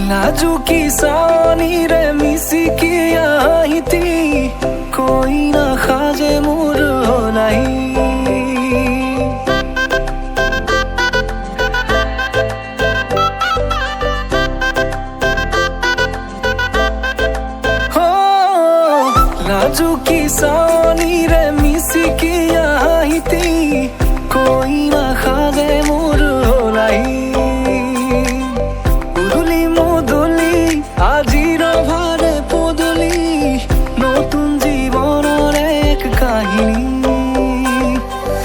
नाजुकी सानी रे मिसिकी आईती कोई ना खाजे मोर नहीं हो नाजुकी सानी रे मिसिकी आईती कोई ना खाजे मोर नहीं আজির ভারে পদলি নতুন জীবনের এক কাহিনী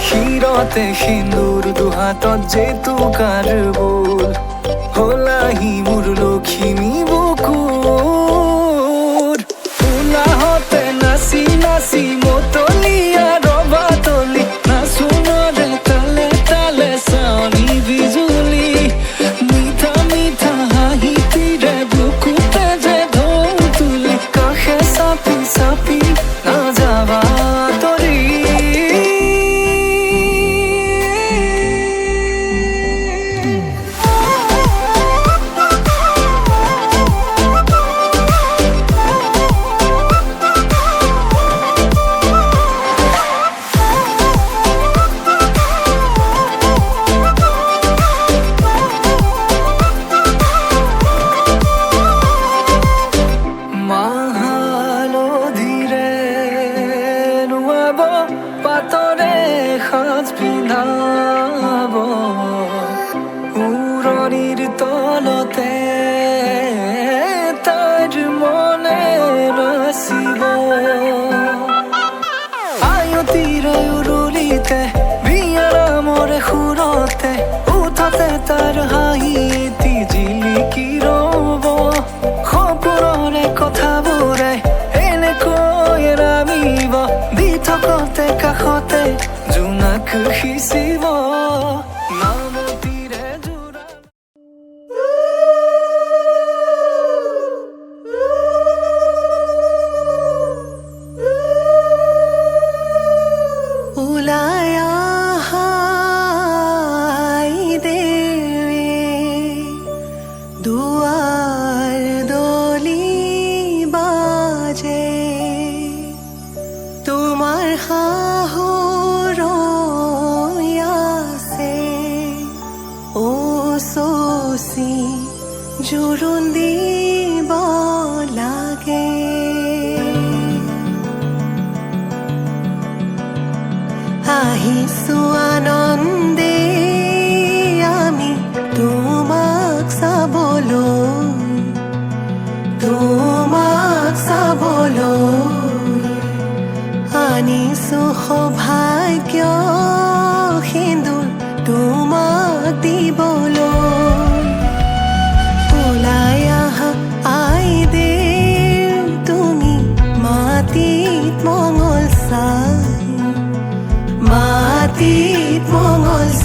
শিরতে সিন্দুর দুহাতত যেতু কার বোল হলাহি মোর লখিমী বুকুর উলাহতে নাচি নাচি মতলিয়া রবাতলি নাচুনরে তালে তালে চাউনি বিজুলি মিঠা মিঠা হাঁহিতিৰে সাপি না যাবা তৰি পাতৰে সাজ পিন্ধাব উৰণিৰ তলতে তাইৰ মনে নাচিব আয়তিৰে উৰুলিতে বিয়াৰ মৰে সুৰতে উঠতে তাৰ হাঁহি এটি জিলিকি ৰব সপোনৰে কথাবোৰে এনেকৈ নামিব দি থকতে কাষতে জোনাক সিঁচিব নামতিৰে জোৰা ওলাই আহাই দেৱে দুৱাৰ দলি বাজে তোমাৰ শাহুৰ আছে ও চচি জোৰোণ দিব লাগে আহিছো আনন্দে আমি তোমাক চাবলৈ আনিছো সৌভাগ্য সিন্দুৰ তোমাক দিবলৈ ওলাই আহা আইদেউ তুমি মাটিত মঙল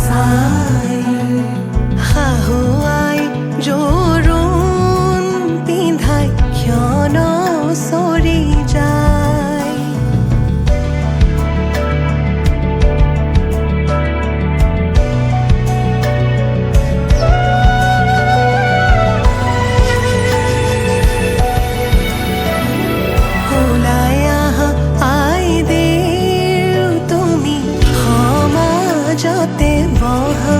চাই শাহু আই জোৰোণ পিন্ধাই ক্ষণ চৰি যায় ওলাই আহা আইদেউ তুমি সমাজতে বহা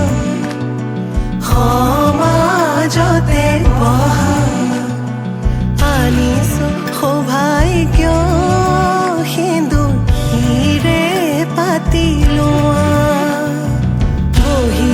আনিছো সৌভাগ্য সিন্দুৰ হিৰে পাতি লোৱা বহি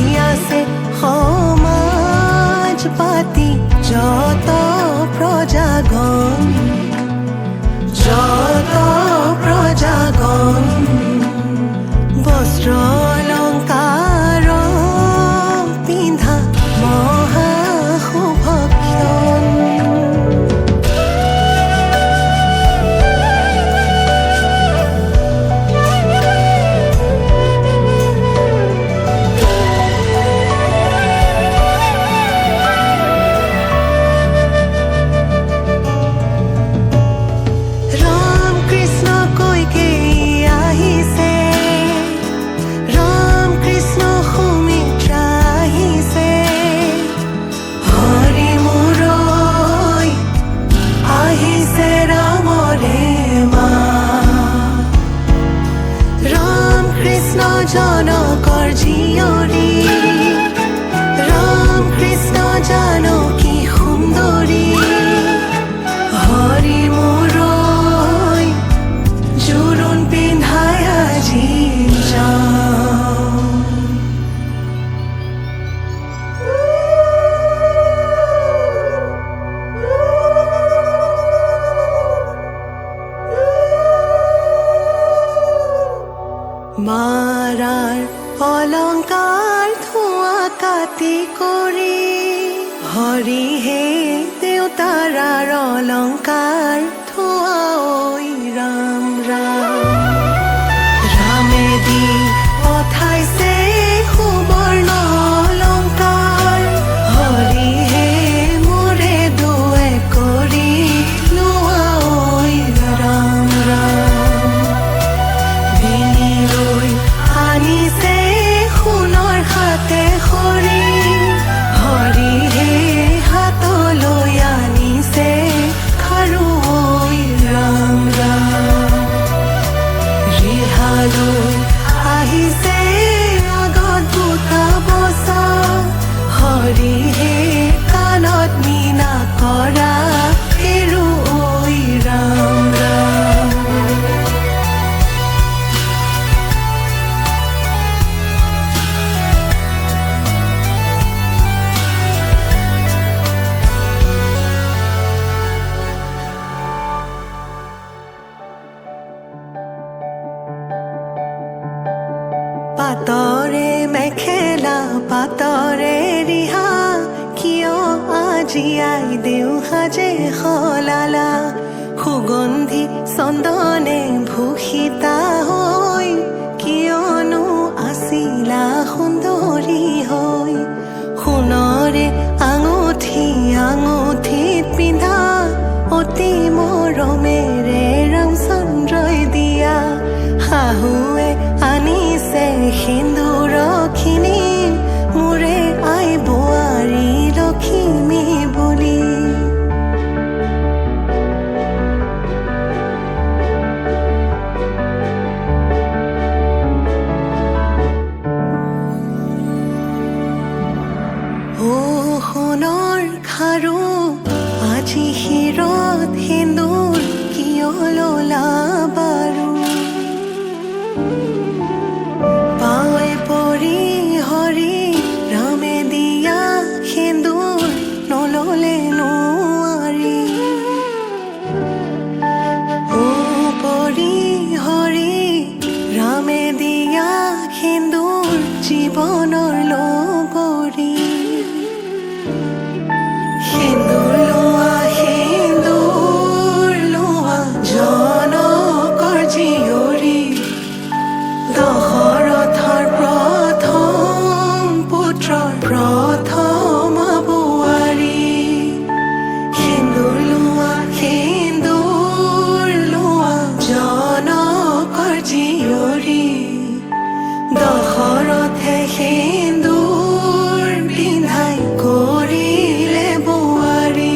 পাতি কৰি হৰি হে দেউতাৰাৰ অলংকাৰ থোৱা ঐ ৰাম ৰাম ৰামেদি পঠাইছে সুবৰ্ণ অলংকাৰ হৰি হে মোৰে দুৱে কৰি লোৱা ঐ ৰাম ৰাম বিনিলৈ আনিছে সোণৰ হাতে খৰি হৰি হে হাতলৈ আনিছে খাৰু ঐ ৰাম ৰাম ৰিহালৈ আহিছে আগত বুটা বচা হৰি হে কাণত মীনা কৰা হেৰু ঐ ৰাম ৰাম পাতৰে মেখেলা পাতৰে ৰিহা কিয় আজি আই দেউ সাজে সলালা সুগন্ধি চন্দনে ভূষিতা হৈ কিয়নো আছিলা সুন্দৰী হৈ সোণৰে আঙুঠি আঙুঠিত পিন্ধা অতি মৰমেৰে ৰামচন্দ্ৰই দিয়া শাহুৱে আনিছে সিন্দুৰখিনি মোৰে আই বোৱাৰী লখিমী বুলি ও সোণৰ খাৰু আজি শিৰত সিন্দুৰ কিয় ললা বাৰু পাৱে পৰি হৰি ৰামে দিয়া সিন্দুৰ নললে নোৱাৰি ও পৰি হৰি ৰামে দিয়া সিন্দুৰ জীৱনৰ লগৰী সিন্দুৰ লোৱা জনকৰ জীয়ৰী দশৰথৰ প্ৰথম পুত্ৰৰ প্ৰথম বোৱাৰী সিন্দুৰ লোৱা জনকৰ জীয়ৰী দশৰথে সিন্দুৰ পিন্ধাই কৰিলে বোৱাৰী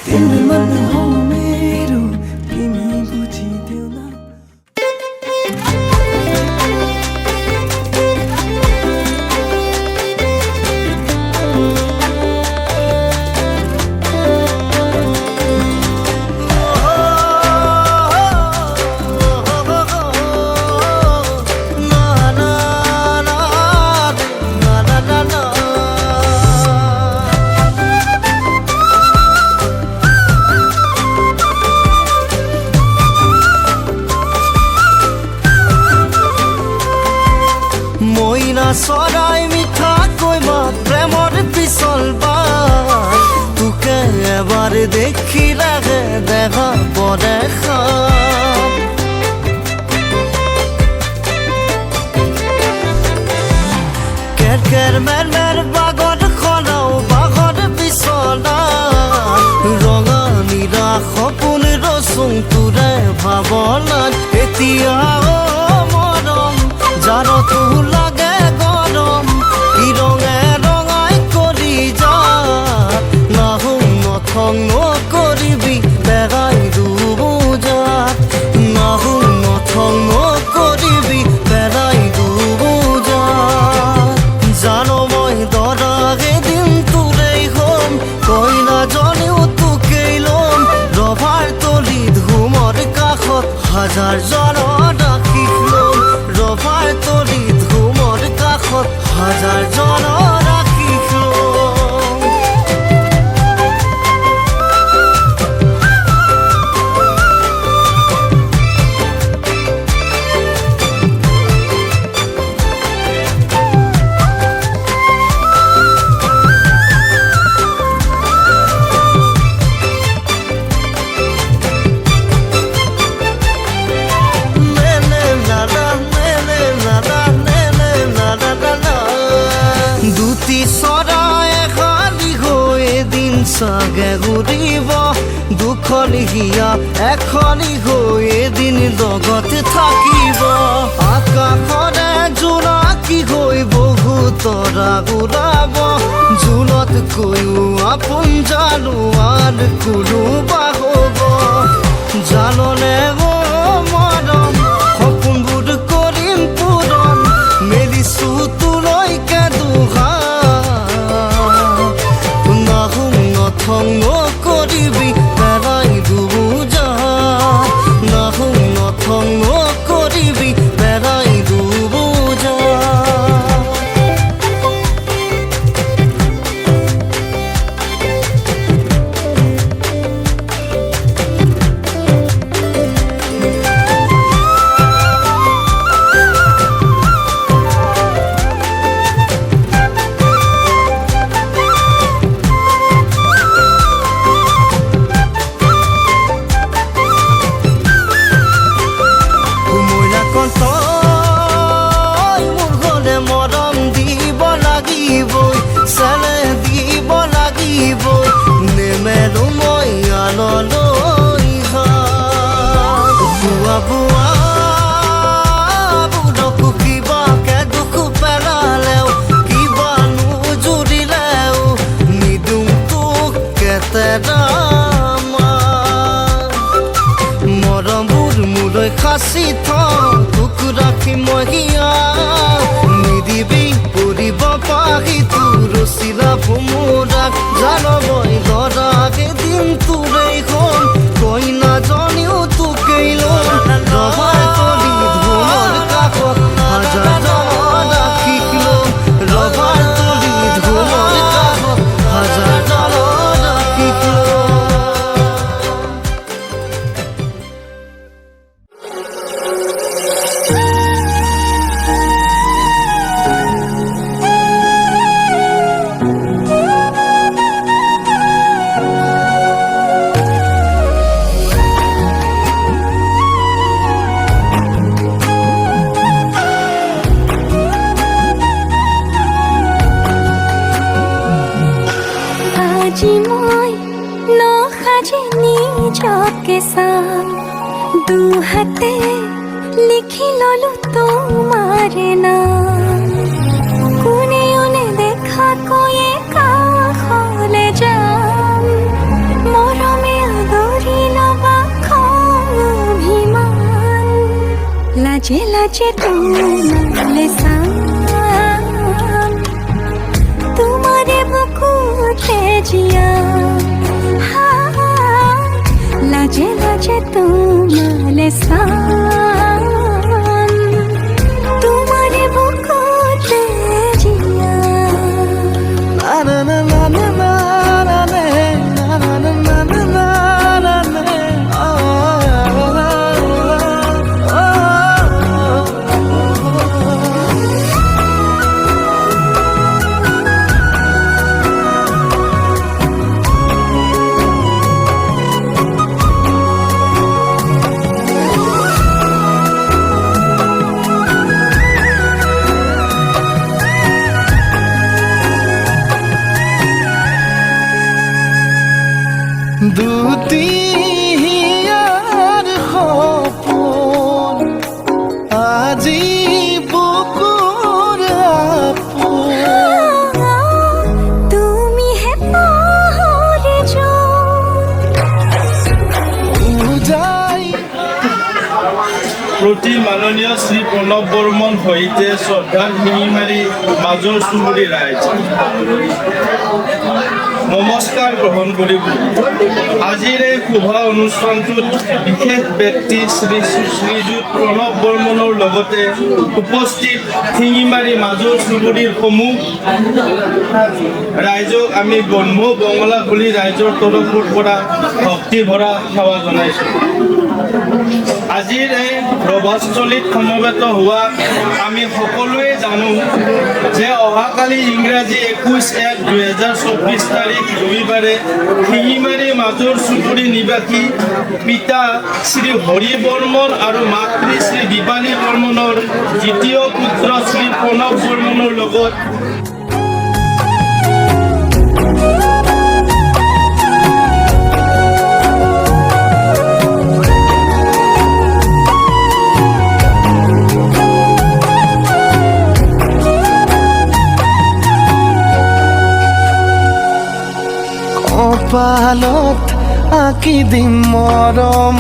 দিল মন হো मेरो तिमी बुझिदेऊ न মইনা চৰাই মিঠা কৈমা প্ৰেমৰ পিছল বাৰ তোকে এবাৰ দেখিলেহে দেখা পদেখা কেৰ কেৰ মেৰ মেৰ বাগত খনাও বাগত বিচনা ৰঙা নীলা সপোন ৰচোন তোৰে ভাৱনাত এতিয়া মৰম যাৰ তো লাগে গৰম কি ৰঙে ৰঙাই কৰি যা নাহোঁ নথং নকৰিবি পেৰাই দুবুজাত নাহোঁ নথং নকৰিবি পেৰাই দুবুজাত জানো মই দৰাগে দিন তোৰেই হ'ম কইনা জনেও তোকেই ল'ম ৰভাৰ তলিত ঘুমৰ কাষত হাজাৰ জনৰ ৰাখিক ল'ম ৰভাৰ তলিত ঘুমৰ কাষত হাজাৰ জনৰ ৰাখিক ল'ম দুটি চৰাই খালি হৈ এদিন চাগে ঘূৰিব দুখন হিয়া এখনি হৈ এদিন লগত থাকিব আকাশৰে জোনাকী হৈ বহু তৰা উৰাব জোনতকৈও আপোন জানো আন কোনোবা হ'ব জাননে মৰম সপোনবোৰ কৰিম পূৰণ মেলিছো তোলৈকে নাহোঁ নথং নকৰিবি পেৰাই দুবুজাত নাহোঁ নথং নকৰিবি পেৰাই দুবুজাত মৰমবোৰ মোলৈ সাঁচি থওঁ তোক ৰাখি মহিয়া নিদিবি পৰিব পাহি তোৰ চিলা ভোমোৰাক জান মই দৰাগে দিন তোৰেই হ'ম কইনা জনীও তোকেই ল'ম ৰভাৰ তলিত ঘুমৰ কাষত হাজাৰ জন ৰাখিক ল'ম ৰভাৰ তলিত ঘুমৰ কাষত হাজাৰ জন ৰাখিক ল'ম আজি মই নসাজি নিজকে চাম দুহাতে লিখি ললো তোমাৰ নাম কোনেও নেদেখাকৈয়ে কাষলৈ যাম মৰমে লাজে লাজে তোমালে চাম তোমাৰে বুকুতে জিয়া লাজে লাজে তোমালে চাম তোমাৰে বুকুতে জিয়া na na na na na na na na na na na na দুটিয়াৰ সপোন আজি বুকুৰ আপোন তুমিহে পাহৰি উজাই প্ৰতি মাননীয় শ্ৰী প্ৰণৱ বৰ্মন সহিতে শ্ৰদ্ধাৰ শিঙিমাৰী মাজৰ চুবুৰী ৰাইজ নমস্কাৰ গ্ৰহণ কৰিব। আজিৰ এই শোভা অনুষ্ঠানটোত বিশেষ ব্যক্তি শ্ৰীযুত প্ৰণৱ বৰ্মনৰ লগতে উপস্থিত শিঙিমাৰী মাজৰ চুবুৰীৰ সমূহ ৰাইজক আমি ব্ৰহ্ম বঙলা বুলি ৰাইজৰ তৰফৰ পৰা ভক্তি ভৰা সেৱা জনাইছোঁ। আজিৰ এই ৰভাস্থলীত সমবেত হোৱা আমি সকলোৱে জানো যে অহাকালি ইংৰাজী 21/1/2024 তাৰিখ ৰবিবাৰে শিঙিমাৰী মাজৰ চুবুৰী নিবাসী পিতা শ্ৰী হৰি বৰ্মন আৰু মাতৃ শ্ৰী দীপালী বৰ্মনৰ দ্বিতীয় পুত্ৰ শ্ৰী প্ৰণৱ বৰ্মনৰ লগত কপালত আঁকি দিম মৰম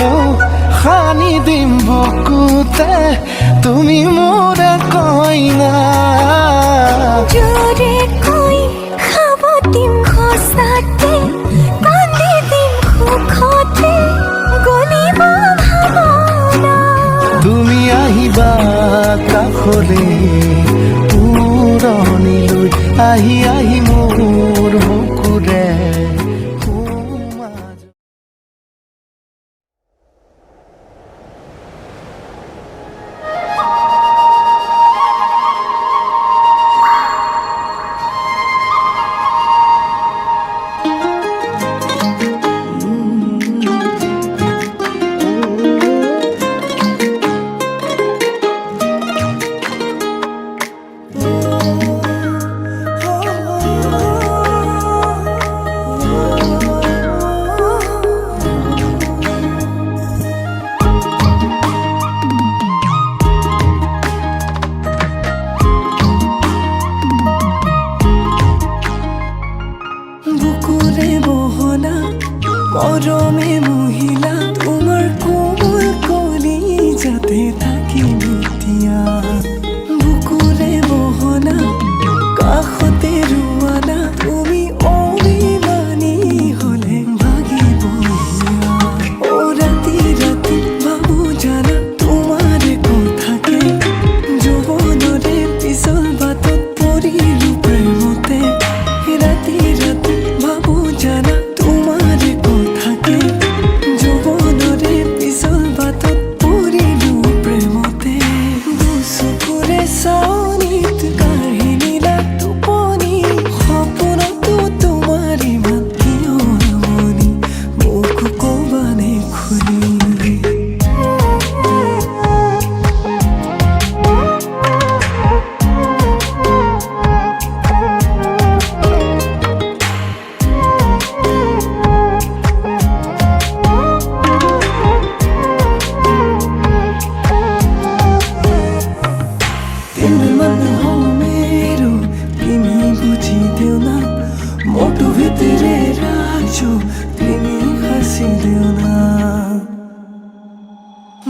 সানি দিম বুকুতে তুমি মোৰ কইনা জোৰে কৈ খাব দিম খোচাতে কান্দি দিম সুখতে গলিব ভাৱনা তুমি আহিবা কাষলে পুৰণিলৈ আহি আহি মোৰ বুকুৰে মৰমে মহিলা তোমাৰ কোমল কলি যাতে থাকি এতিয়া বুকুৰে বহনা কাষতে ৰুৱানা তুমি অভিমানী হলে ভাগিব অ ৰাতি ৰাতি ভাবো জানা তোমাৰ কথাকে যৌৱনৰে পিছল বাটত পৰিলো প্ৰেমতে ৰাতি ৰাতি ভাবো জানা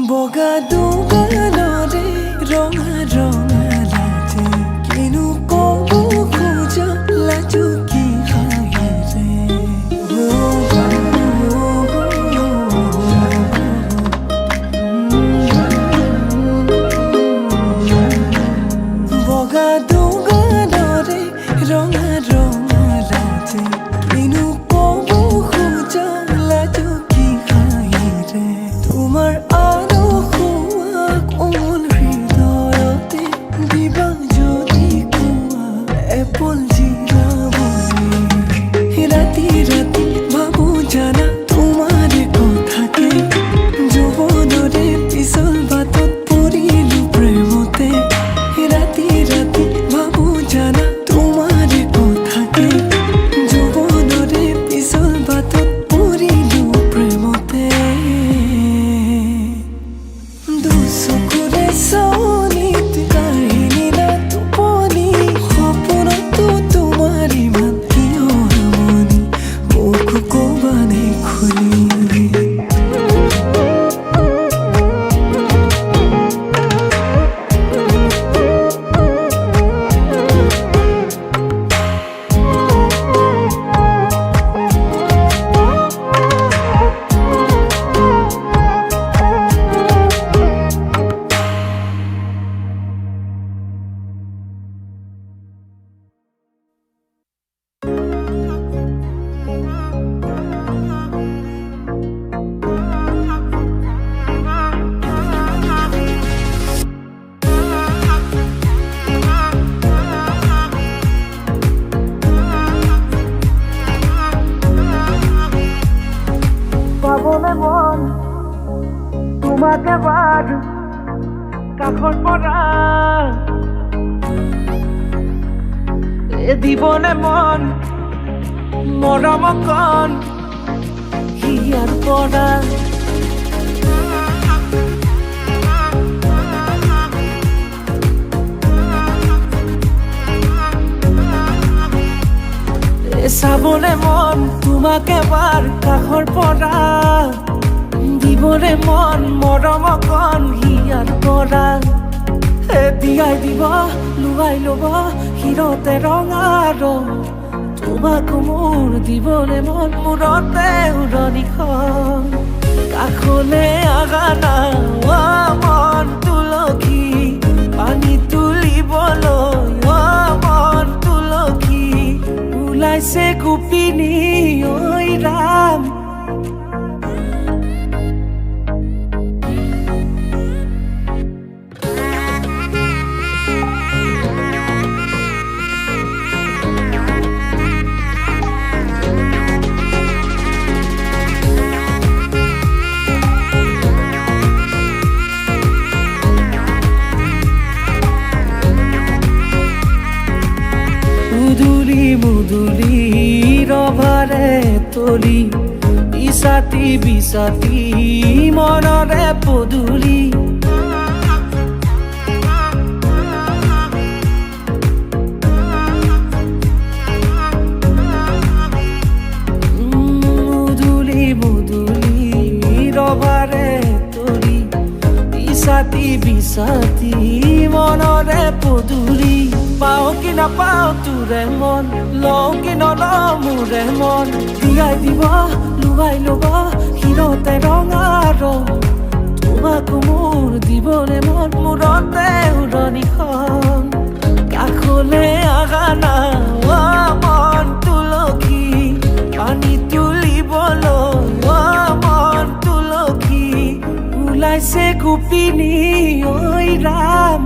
বগা দুগালৰে ৰঙা ৰঙা লাজে কিনো ক'ব খোজা লাজো কি হাঁহিৰে বগা দুগা দৰে ৰঙা ৰঙা লাজে কিনো ক'ব খোজা লাজো কি হাঁহিৰে তোমাৰ কোমল হৃদয়তে দিবা যদি কোৱা এপল জিৰাবনে ৰাতি ৰাতি ভাবো জানা তোমাৰ কথাকে যৌৱনৰে পিছল বাটত পৰিলো প্ৰেমতে ৰাতি ৰাতি ভাবো জানা তোমাৰ কথাকে যৌৱনৰে পিছল বাটত পৰিলো প্ৰেমতে দুচকুৰে চাৱনিত কাহিনী না টোপনি সপোনতো তোমাৰ ইমান কিয় আমনি মোকো ক'বানে খুলি পাবলে মন তোমাকে বাদ কাষত পৰা দিবনে মন মৰম কণ হিয়াৰ পৰা চাবলে মন তোমাকে বাৰ কাষৰ পৰা দিবলে মন মৰম কণ হিয়াৰ পৰা দিয়াই দিব লুৱাই ল'ব হিৰতে ৰঙা ৰং তোমাক মোৰ দিবলে মন মূৰতে উৰণিখন কাষলে আগানা মন তুলসী পানী তুলিবলৈ মন তুলসী ওলাইছে গোপিনী ঐ ৰাম মুদুলি ৰভাৰে তলি বিছাতি বিছাতি মনৰে পদূলি মুদুলি মুদুলি ৰভাৰে তলি বিছাতি বিছাতি মনৰে পদূলি পাও কি নাপাও তোৰে মন লওঁ কি নলওঁ মোৰে মন দিয়াই দিব লুৱাই ল'ব হিৰতে ৰঙা ৰং তোমাক মোৰ দিবলে মন মূৰতে উৰণিখন কাষলে আগানা মন তুলসী পানী তুলিবলৈ মন তুলসী ওলাইছে গোপিনী ঐ ৰাম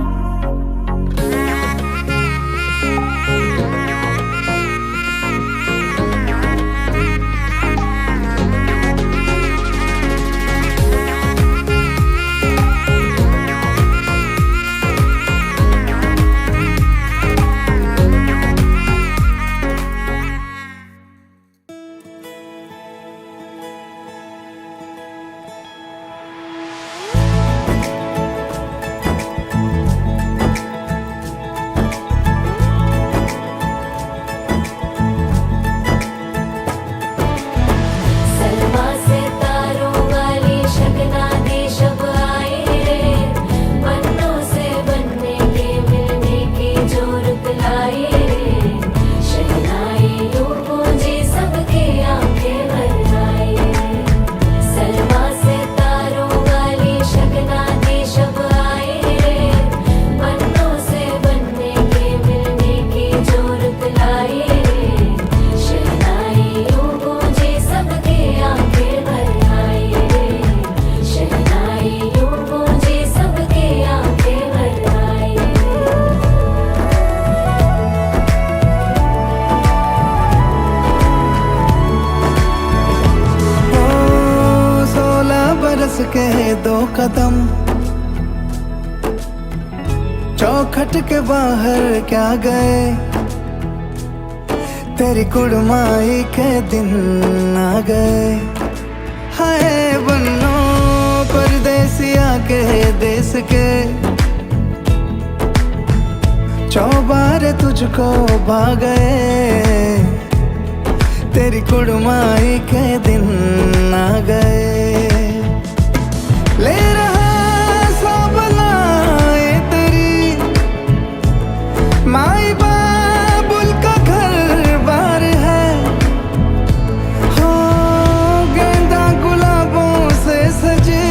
के 2 कदम, चौखट के बाहर क्या गए, तेरी कुड़माई के दिन आ गए। हाय बन्नो परदेसिया के देश के, चौबारे तुझको भा गए, तेरी कुड़माई के दिन आ गए। ले रहा सब लाए तेरी माई बाबुल का घर बार है, हो गेंदा गुलाबों से सजी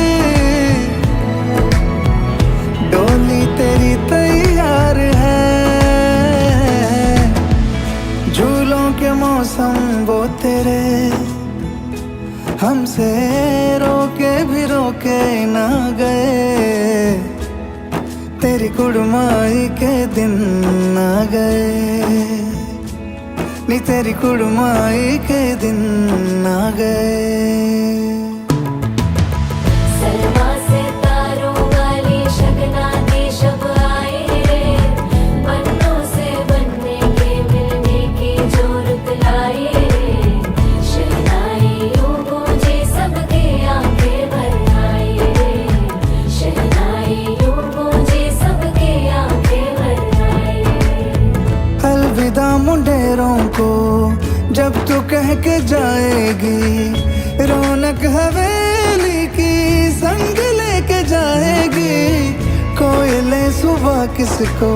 डोली तेरी तैयार है। झूलों के मौसम वो तेरे, हमसे रोके भी रोके ना गए, तेरी कुड़माई के दिन आ गए, नी तेरी कुड़माई के दिन आ गए। सलमा से तारों वाली शगना दी शब आए रे, बन्नों से बनने के मिलने की जो रुत लाए रे, शहनाइयों गूंजे सबके आंखें भर आए रे, शहनाइयों गूंजे सबके आंखें भर आए रे। अलविदा मुंडेरों को जब तू कह के जाएगी, रौनक हवेली की संग लेके जाएगी। कोयले सुबह किसको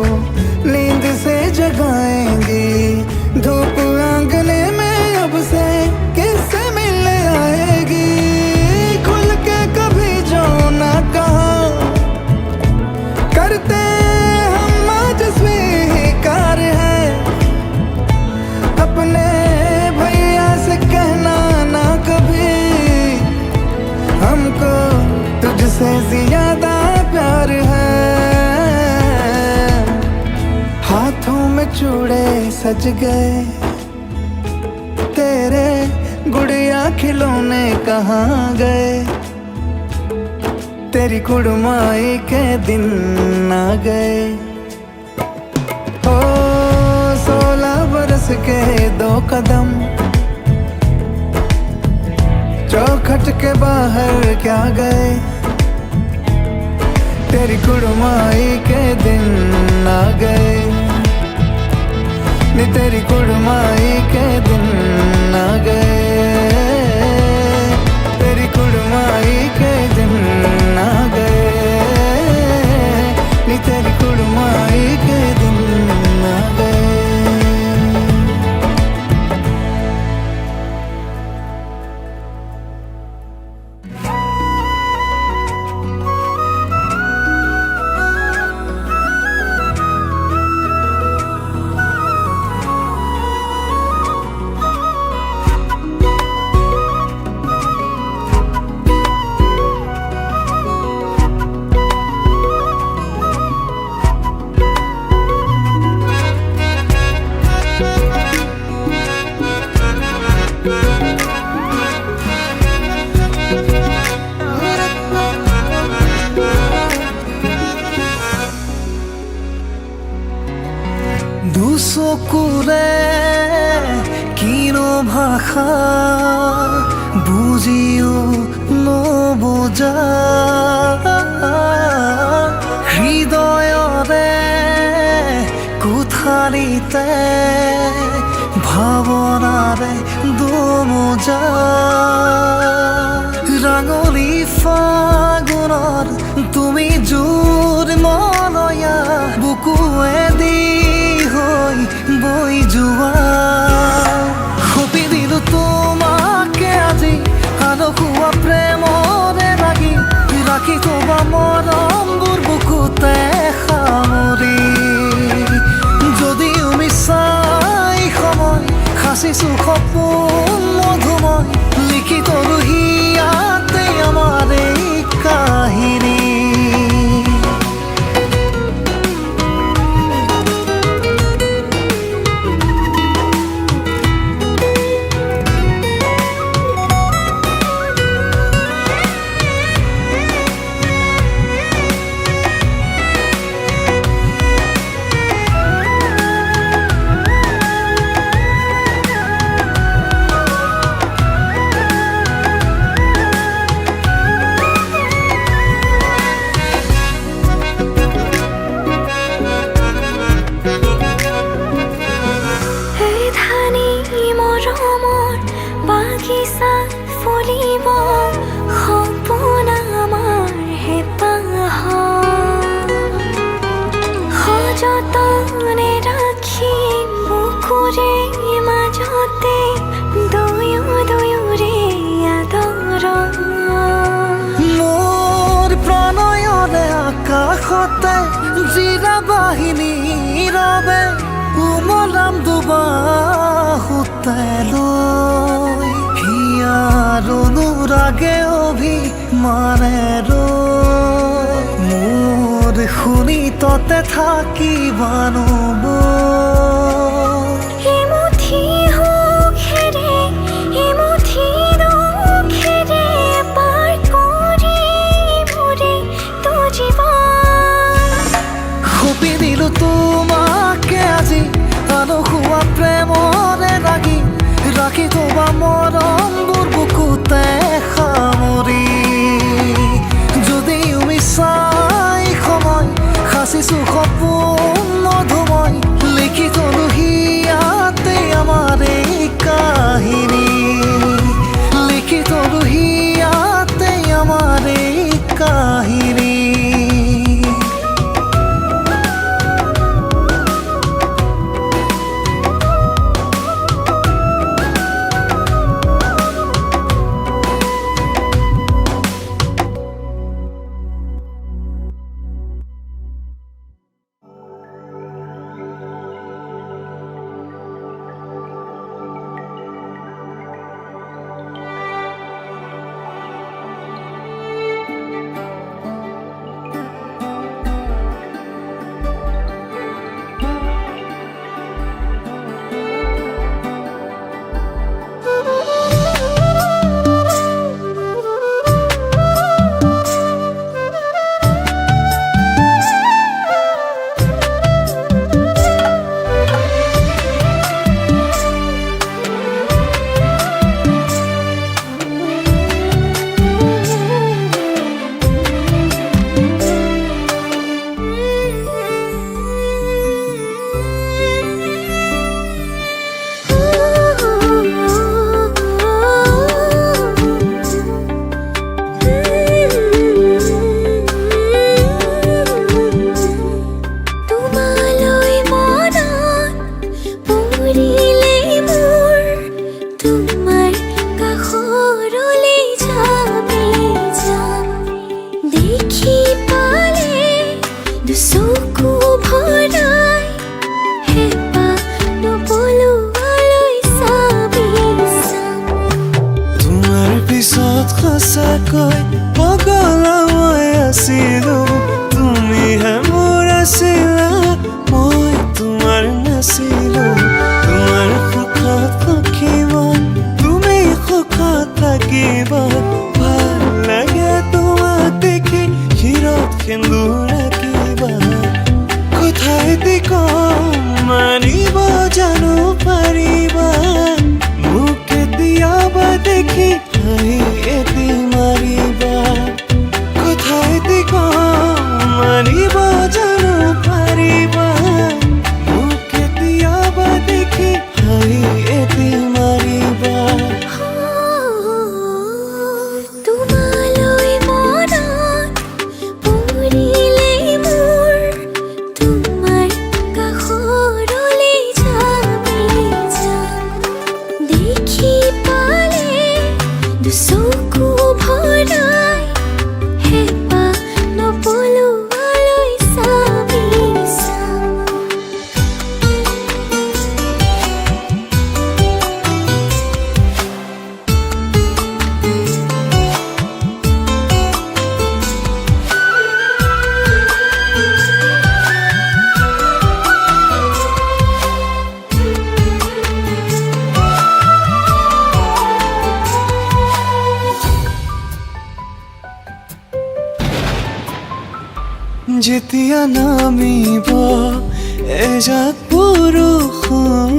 नींद से जगाएंगी, धूप आंगने में अब से किससे मिलने आएगी। खुल के कभी जो ना कहा करते हम आज स्वीकार है, अपने भैया से कहना ना कभी, हमको तुझसे ज्यादा प्यार है। हाथों में चूड़े सज गए, तेरे गुड़िया खिलौने कहाँ गए, तेरी कुड़माई के दिन आ गए। ओ 16 बरस के 2 कदम, चौखट के बाहर क्या गए, तेरी कुड़माई के दिन आ गए, नी तेरी कुड़माई के दिन आ गए, तेरी कुड़माई के दिन आ गए, नी तेरी कुड़माई के दिन आ गए। দুচকুৰে কিনো ভাষা বুজিও নবুজা, হৃদয়ৰে কোঠালিতে ভাৱনাৰে দুমোজা। ৰাঙলী ফাগুনৰ তুমি জোৰ মলয়া, বুকুৱে দি হৈ বৈ যোৱা। সপি দিলো তোমাকে আজি আলসুৱা প্ৰেমৰে লাগি, ৰাখি থবা মৰমবোৰ বুকুতে সামৰি। যদিও মিছাই সময় সাঁচিছো সপোন মধুময়, লিখি তলো হিয়াতে আমাৰ এই কাহিনী। তুলিব সপোন আমাৰ হেঁপাহ সযতনে ৰাখিম বুকুৰে মাজতে দুয়োৰে আদৰ মোৰ প্ৰণয়ৰে আকাশতে জিৰা বাহিনী ৰবে উমলাম দুবাহুতে লৈ হিয়াৰ অনুৰাগে অভিমানে ৰৈ মোৰ শুনি ততে থাকিবানো এমুঠি সুখেৰে এমুঠি দুখেৰে পাৰ কৰিবৰে তো জীৱন সপি দিলো তোমাকে আজি আনহুৱা প্ৰেমৰে লাগি ৰাখি থবা মৰমবোৰ বুকুতে সামৰি যদিও মিছাই সময় সাঁচিছো সপোন মধুময় লিখি থলো হিয়াতে আমাৰ এই কাহিনী লিখি থলো হিয়াতে আমাৰ এই কাহিনী সঁচাকৈ পগলা মই আছিলো তুমিহে মোৰ আছিলা মই তোমাৰ নাছিলো তোমাৰ সুখত থাকিবা তুমি সুখত থাকিবা ভাল লাগে তোমাক দেখি শিৰত সেন্দুৰ ৰাখিবা কথাইদি কম মানিব জানো পাৰিবা মোক কেতিয়াবা দেখি এটি মাৰিবা কথাইদি কম মানিব জানো পাৰিবা মোক কেতিয়াবা দেখি এটি মাৰিবা তোমালৈ মনত পৰিলে মোৰ তোমাৰ কাষৰলৈ যাম দেখি পালে দুচকু ভৰাই হেঁপাহ নপলোৱালৈ চাবি চাম যেতিয়া নামিব এজাক বৰষুণ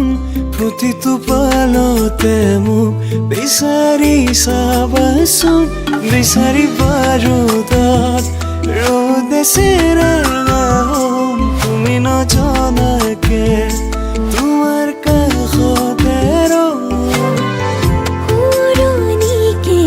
প্ৰতিটো পালতে মোক বিচাৰি চাবাচোন বিচাৰি বাৰু তাত ৰ'দে চেৰেঙাম তুমি নজনাকে তোমাৰ কাষতে পুৰণিকে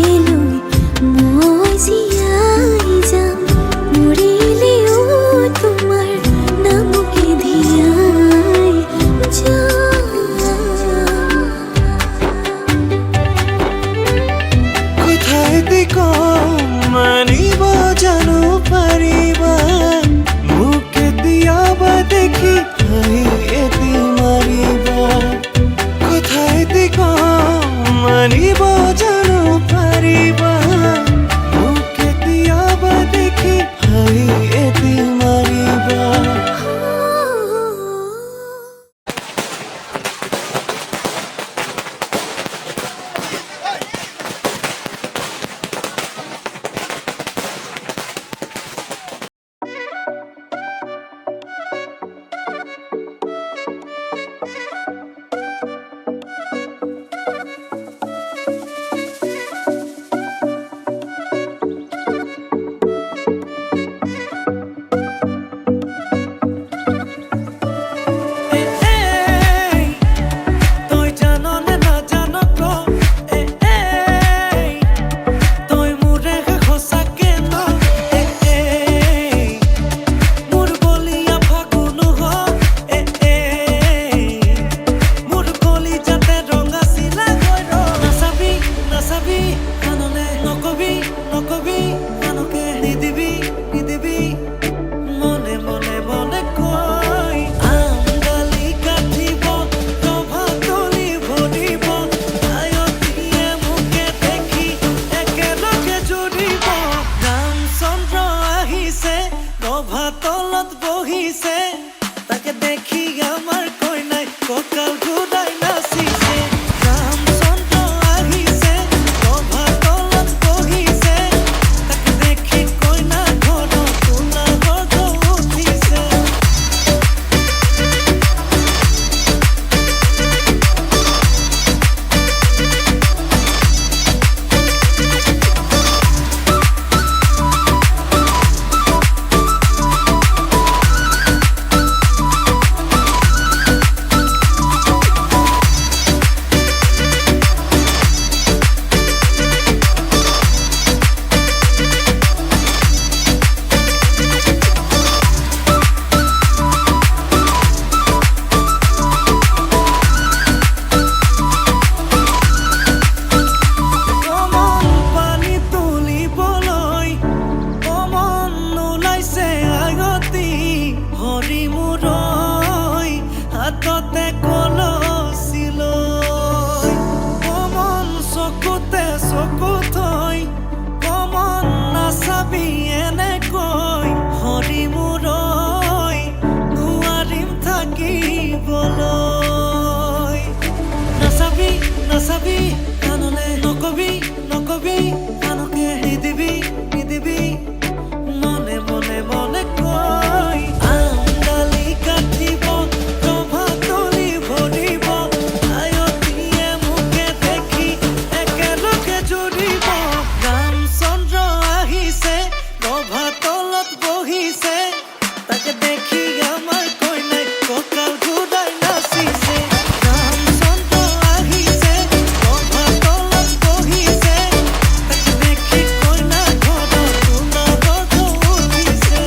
চকু থৈ কমন নাচাবি এনেকৈ হৰি মূৰৈ নোৱাৰিম থাকিবলৈ নাচাবি নাচাবি কাণলে নকবি নকবি কাণকে নিদিবি নিদিবি মনে মনে মনে কৈ আঙালি কাটিব প্ৰভাতলি ভৰিব আয়তীয়ে মুখে দেখি একেলগে জুৰিব ৰামচন্দ্ৰ আহিছে প্ৰভাতলত বহিছে তাকে দেখি আমাৰ কইনাই কঁকাল ঘূৰাই নাচিছে ৰামচন্দ্ৰ আহিছে প্ৰভাতলত বহিছে তাকে দেখি কইনা ঘৰত সোণাগৰ্ভ উঠিছে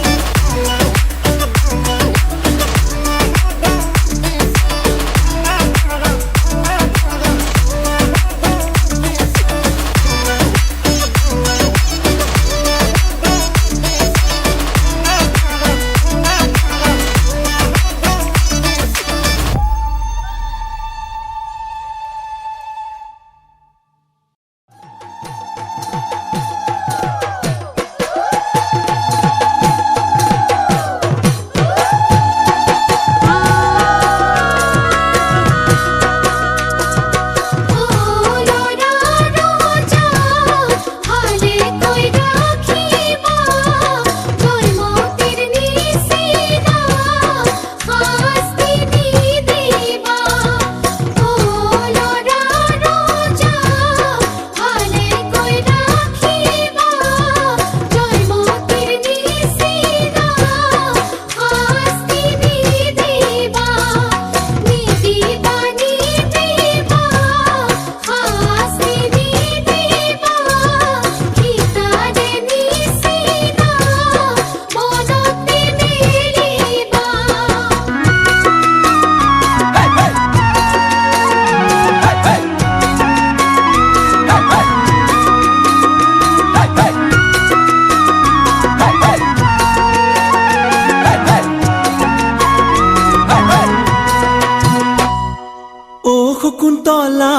শকুন্তলা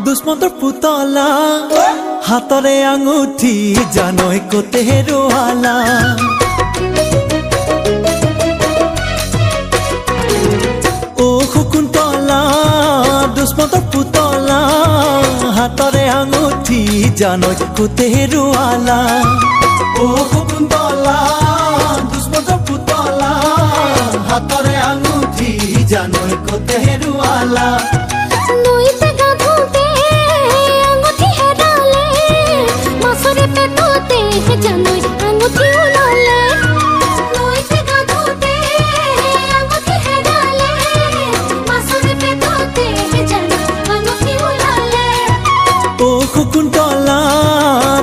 দুষ্মন্তৰ পুতলা হাতৰে আঙুঠি জানৈ কতে হেৰুৱালা অ শকুন্তলা দুষ্মন্তৰ পুতলা হাতৰে আঙুঠি জানৈ কতে হেৰুৱালা অ শকুন্তলা দুষ্মন্তৰ পুতলা হাতৰে আঙুঠি জানৈ কতে হেৰুৱালা নৈতে গাধোতে আঙুঠি হেৰালে মাছৰে পেটতে জানৈ আঙুঠি ওলালে নৈতে গাধোতে আঙুঠি হেৰালে মাছৰে পেটতে জানৈ আঙুঠি ওলালে অ শকুন্তলা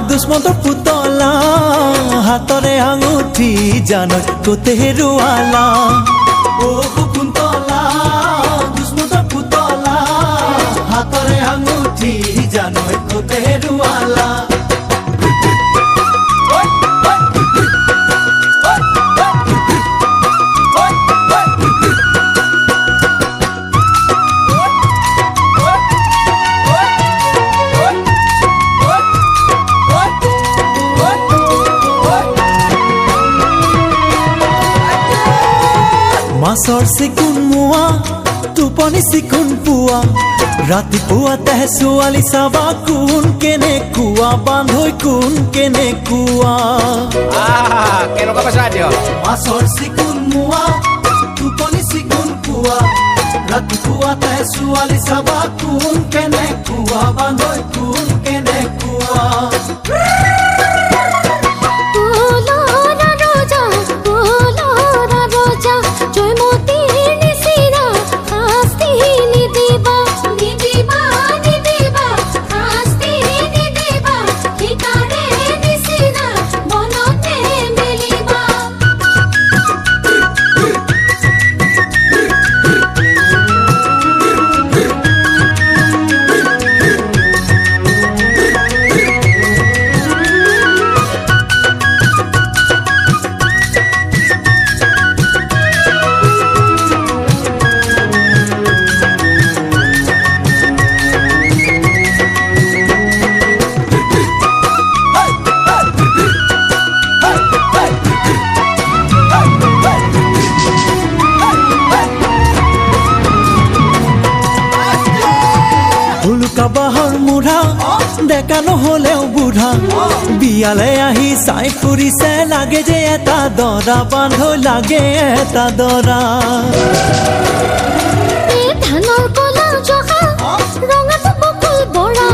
দুষ্মন্তৰ পুতলা হাতৰে আঙুঠি জানৈ কতে হেৰুৱালা অ শকুন্তলা দুষ্মন্তৰ পুতলা হাতৰে আঙুঠি জানৈ কতে হেৰুৱালা মাছৰ চিকুণ মোৱা টোপনি চিকুণ পোৱা ৰাতিপুৱাতে ছোৱালী চাবা কোন কেনেকুৱা বান্ধৈ কোন কেনেকুৱা কেনেকুৱা পাইছা এতিয়া মাছৰ চিকুণ মোৱা টোপনি চিকুণ পোৱা ৰাতিপুৱাতে ছোৱালী চাবা কোন কেনেকুৱা বান্ধৈ কোন কেনেকুৱা ডেকা নহলেও বুঢ়া বিয়ালে আহি চাই ফুৰিছে লাগে যে এটা দৰা বান্ধ লাগে এটা দৰা ধানৰ কলা জহা ৰঙাটো বকুল বৰা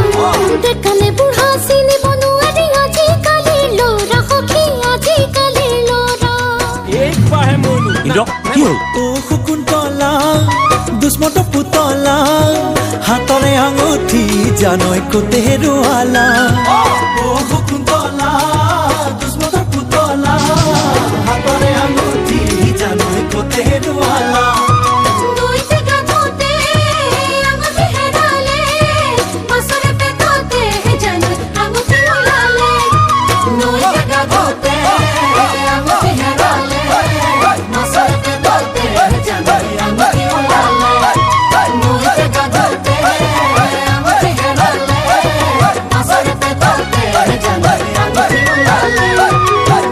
ডেকানে বুঢ়া চিনিব নোৱাৰি আজিকালি ল'ৰা সখী আজিকালি ল'ৰা ইন্দ্ৰ কি হ'ল ও শকুন্তলা দুষ্মত পুতলা হাতৰে আঙুঠি জানৈ কোতে হেৰুৱালা ও শকুন্তলা দুষ্মতৰ পুতলা হাতৰে আঙুঠি জানৈ ক'তে হেৰুৱালা নৈতে গাঠোতে আঙুঠি হেৰালে মাছৰে পেটতে জানৈ আঙুঠি ওলালে নৈতে গাঠোতে আঙুঠি হেৰালে মাছৰে পেটতে জানৈ আঙুঠি ওলালে নৈতে গাঠোতে আঙুঠি হেৰালে মাছৰে পেটতে জানৈ আঙুঠি ওলালে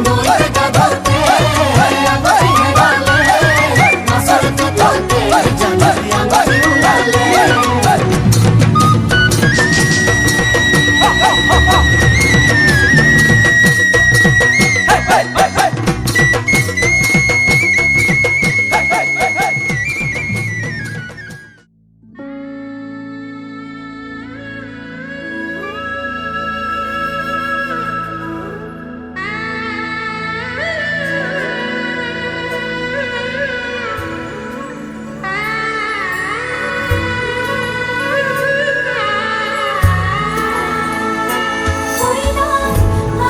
নৈতে গাঠোতে আঙুঠি হেৰালে মাছৰে পেটতে জানৈ আঙুঠি ওলালে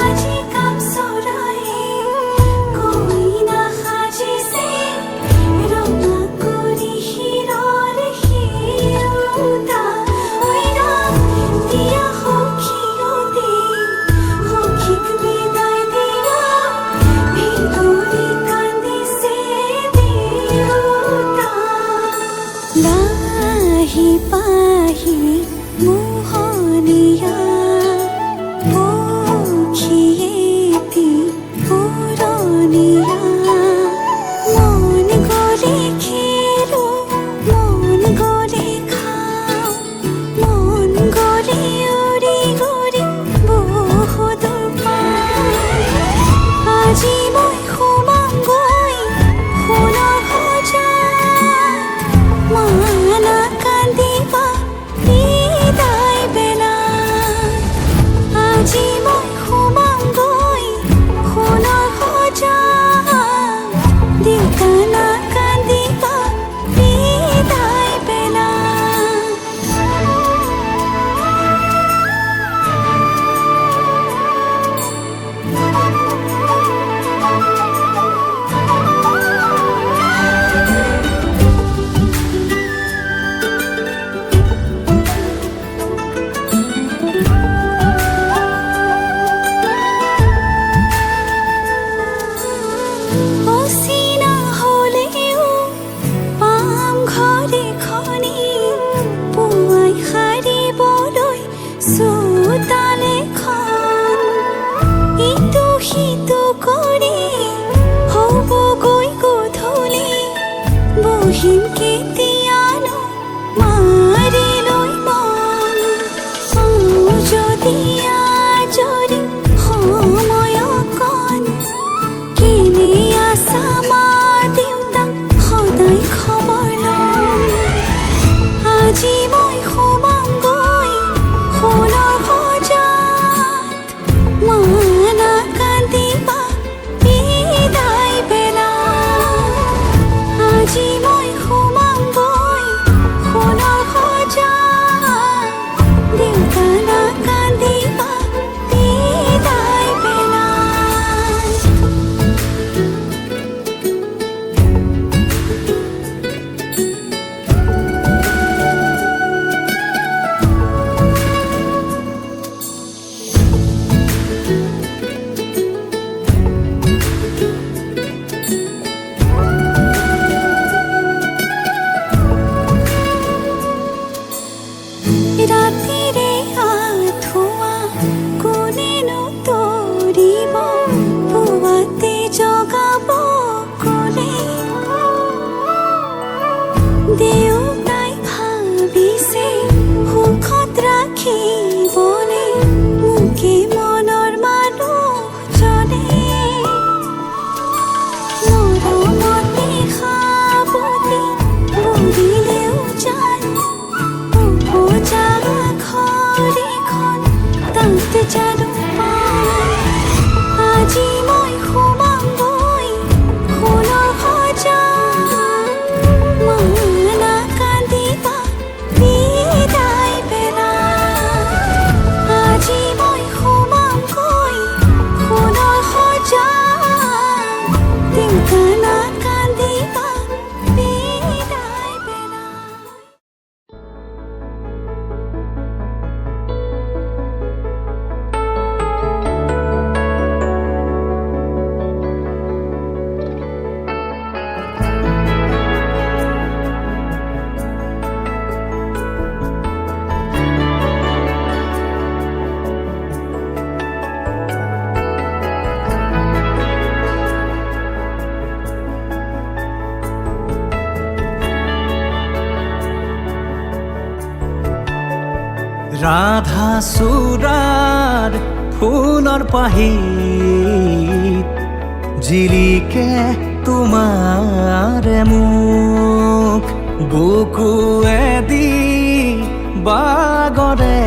আজি কাম চৰায়ে কোই না সাজিছে ৰঙা কৰি হিৰৰ হিউতা দিয়া সখীয়তে সখীক বিদায় দিয়া ভিতৰি কান্দিছে দেউতা লাহি পাহি মোহনীয়া পক্ষীয়েতি পুৰণীয়া মন গ'লে খেলো মন গ'লে খাওঁ মন গ'লে উৰি উৰি বহুত পাওঁ আজি মই সোমামগৈ সোণৰ সজাত মানা কান্দিবা বিদায় বেলা আজি মই সোমামগৈ সোণৰ সজাত দেউতা নাকান্দিবা বিদায় বেলা জানো আজি মই সোমামগৈ সোণৰ সজাত মানা কান্দিবা বিদায় বেলা আজি মই সোমামগৈ সোণৰ সজাত দেউতানা কান্দিবা বিদায় বেলা ৰাধা চূড়াৰ ফুলৰ পাহিত জিলিকে তোমাৰে মুখ বুকুৱেদি বাগৰে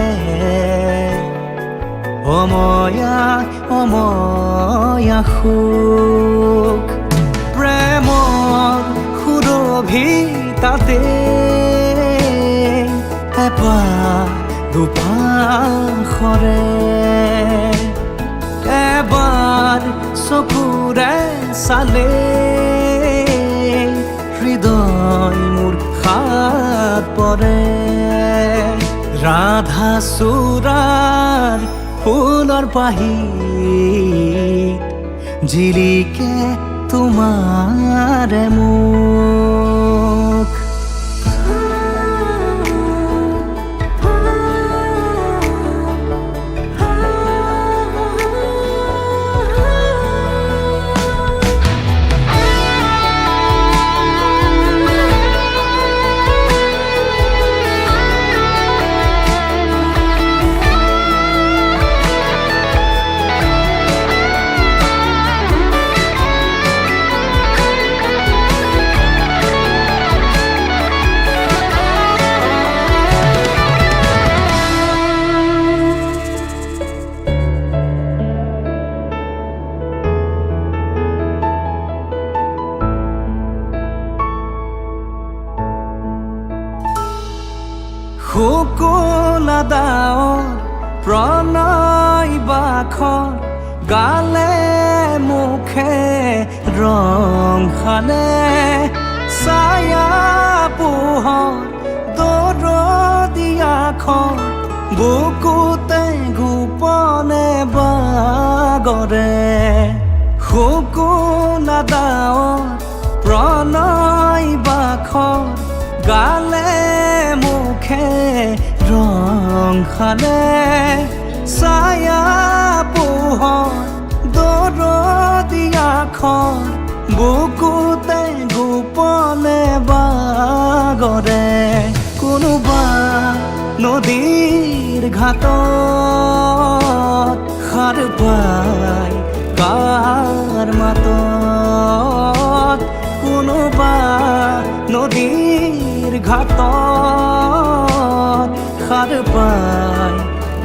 অময়া অময়া সুখ প্ৰেমৰ সুৰভি তাতে এপাহ দুপাশৰে এবাৰ চকুৰে চালে হৃদয় মোৰ খাত পৰে ৰাধা চূড়াৰ ফুলৰ পাহিত জিলিকে তোমাৰে মুখ শুকুলা দাৱৰ প্ৰণয় বাখৰ গালে মুখে ৰং খালে ছায়া পোহৰ দৰদিয়াখন বুকুতে গোপনে বাগৰে শুকুলা দাৱৰ প্ৰণয় বাখৰ গালে মুখে ৰং খালে ছায়া পোহৰ দৰদিয়াখন বুকুতে গোপনে বাগৰে কোনোবা নদীৰ ঘাটত সাৰ পাই কাৰ মাতত কোনোবা নদীৰ ঘাটত সাৰ পাই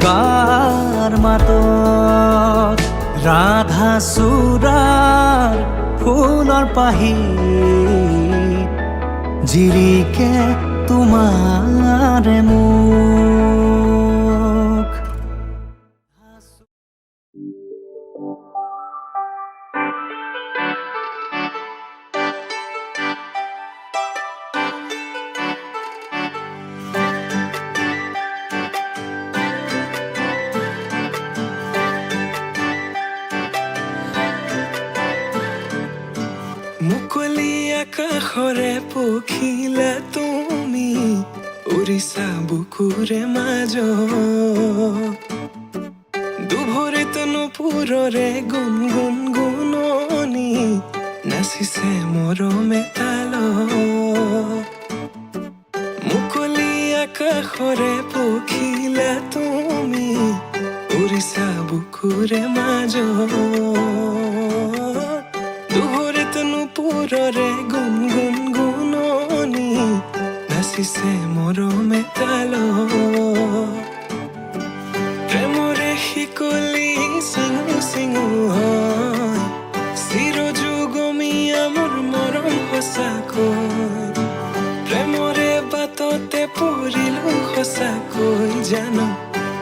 কাৰ মাতত ৰাধা চূড়াৰ ফুলৰ পাহিত জিলিকে তোমাৰে মুখ মুকলি আকাশৰে পখিলা তুমি উৰিষা বুকুৰে মাজত দুভৰিত নুপুৰৰে গুণ গুণ গুণনি নাচিছে মৰমে তালত মুকলি আকাশৰে পখিলা তুমি উৰিষা বুকুৰে মাজত নুপুৰৰে গুণ গুণ গুণনি নাচিছে মৰমে তালত প্ৰেমৰে শিকলি চিঙু চিঙু হয় চিৰযুগমীয়া মোৰ মৰম সঁচাকৈ প্ৰেমৰে বাটতে পৰিলো সঁচাকৈ জানো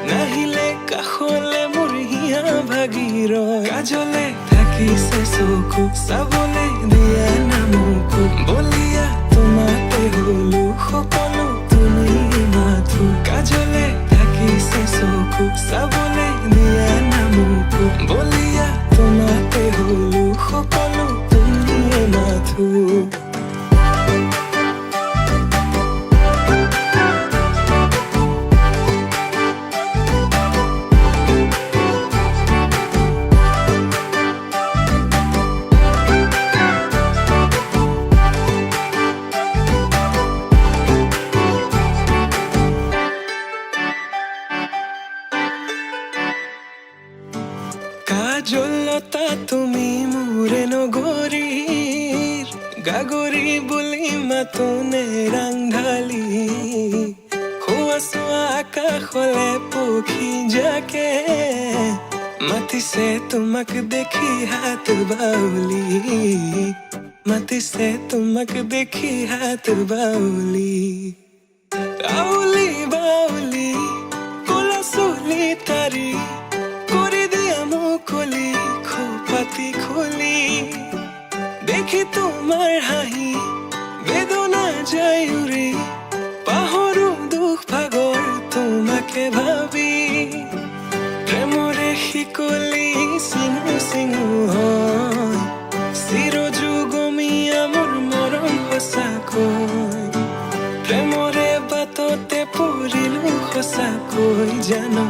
নাহিলে কাষলে মোৰ হিয়া ভাগি ৰয় কাজলে থাকিছে চকু চাবলে দিয়া না মোকো বলিয়া তোমাতে হলো সকলো তুমি মাথো কাজলে থাকিছে চকু চাবলে দিয়া না মোকো বলিয়া তোমাতে হলো সকলো তুমি মাথো কাজলতা তুমি মোৰে নগৰীৰ গাগৰি বুলি মাতোনে ৰাংঢালি খোৱা চোৱা আকাশলে পক্ষী যাকে মাতিছে তোমাক দেখি হাত বাউলি মাতিছে তোমাক দেখি হাত বাউলি আউলি বাউলি কলা চুলি তাৰি কৰি দিয়া মুকলি খোপাতি খুলি দেখি তোমাৰ হাঁহি বেদনা যায় উৰি পাহৰো দুখ ভাগৰ তোমাকে ভাবি প্ৰেমৰে শিকলি চিঙু চিঙু হয় চিৰযুগমীয়া মোৰ মৰম সঁচাকৈ প্ৰেমৰে বাটতে পৰিলো সঁচাকৈ জানো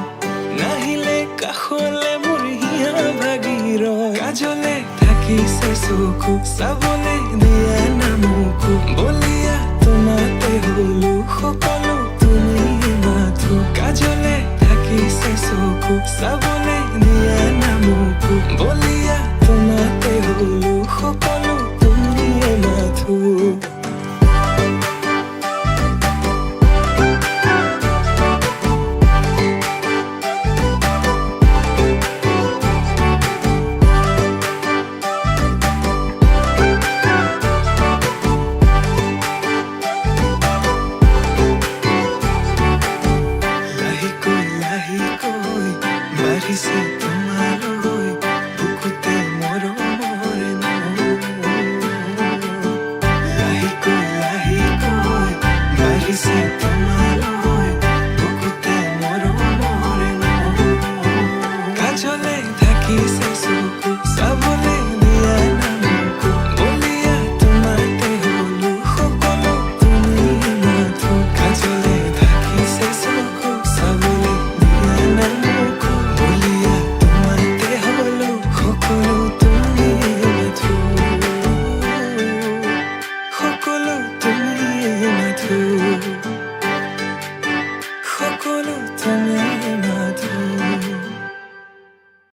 নাহিলে কাষলে মোৰ হিয়া ভাগি ৰয় কাজলে থাকিছে চকু চাবলে দিয়া না মোকো বলিয়া তোমাতে হলো সকলো তুমি মাথো কাজলে থাকিছে চকু চাবলে দিয়া না মোকো বলিয়া তোমাতে হলো সকলো তুমি মাথো লাহিকৈ বাঢ়িছে তোমাৰ